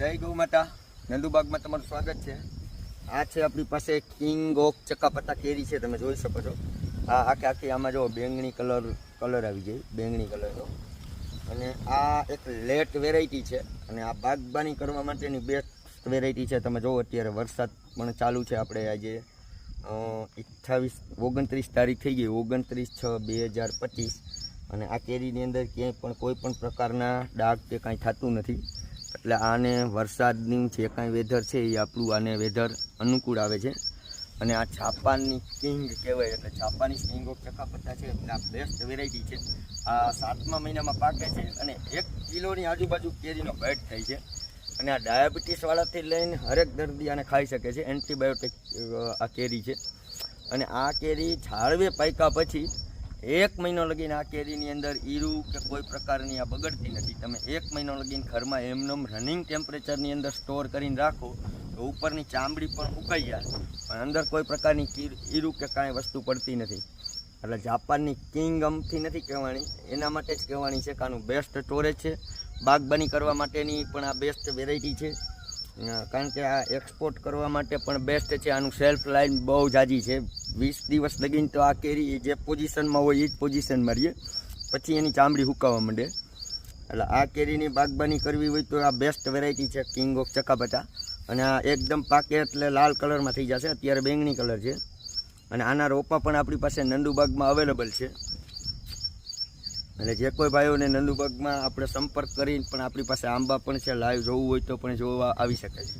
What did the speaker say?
જય ગૌ માતા નંદુબાગમાં તમારું સ્વાગત છે। આ છે આપણી પાસે કિંગ ઓફ ચકાપતા કેરી છે, તમે જોઈ શકો છો। આ આખી આમાં જો બેંગણી કલર આવી જાય, બેંગણી કલરનો। અને આ એક લેટ વેરાયટી છે અને આ બાગબાની કરવા માટેની બેસ્ટ વેરાયટી છે। તમે જો અત્યારે વરસાદ પણ ચાલુ છે, આપણે આજે 29 તારીખ થઈ ગઈ, 29/6/2025 અને આ કેરીની અંદર ક્યાંય પણ કોઈ પણ પ્રકારના ડાઘ કે કાંઈ થતું નથી। એટલે આને વરસાદની જે કાંઈ વેધર છે એ આપણું આને વેધર અનુકૂળ આવે છે। અને આ જાપાનની કિંગ કહેવાય, એટલે જાપાનીઝ કિંગ ઓફ ચકાપતા છે, એટલે આ બેસ્ટ વેરાયટી છે। આ 7મા મહિનામાં પાકે છે અને 1 કિલોની આજુબાજુ કેરીનો વેટ થાય છે। અને આ ડાયાબિટીસવાળાથી લઈને હરેક દર્દી આને ખાઈ શકે છે, એન્ટીબાયોટિક આ કેરી છે। અને આ કેરી ઝાડવે પાક્યા પછી 1 મહિનો લગીને આ કેરીની અંદર ઈરું કે કોઈ પ્રકારની આ બગડતી નથી। તમે 1 મહિનો લગીને ઘરમાં એમનેમ રનિંગ ટેમ્પરેચરની અંદર સ્ટોર કરીને રાખો તો ઉપરની ચામડી પણ ઉકાઈ જાય, પણ અંદર કોઈ પ્રકારની ઈરું કે કાંઈ વસ્તુ પડતી નથી। એટલે જાપાનની કિંગ અમથી નથી કહેવાની, એના માટે જ કહેવાની છે કે આનું બેસ્ટ સ્ટોરેજ છે। બાગબાની કરવા માટેની પણ આ બેસ્ટ વેરાયટી છે, કારણ કે આ એક્સપોર્ટ કરવા માટે પણ બેસ્ટ છે। આનું સેલ્ફ લાઈન બહુ જાજી છે, 20 દિવસ લગીને તો આ કેરી જે પોઝિશનમાં હોય એ જ પોઝિશનમાં રહીએ, પછી એની ચામડી સુકાવા માંડે। એટલે આ કેરીની બાગબાની કરવી હોય તો આ બેસ્ટ વેરાયટી છે કિંગ ઓફ ચકાપતા। અને આ એકદમ પાકે એટલે લાલ કલરમાં થઈ જશે, અત્યારે બેંગણી કલર છે। અને આના રોપા પણ આપણી પાસે નંદુબાગમાં અવેલેબલ છે, એટલે જે કોઈ ભાઈઓને નંદુબાગમાં આપણે સંપર્ક કરીને પણ આપણી પાસે આંબા પણ છે, લાઈવ જોવું હોય તો પણ જોવા આવી શકે છે।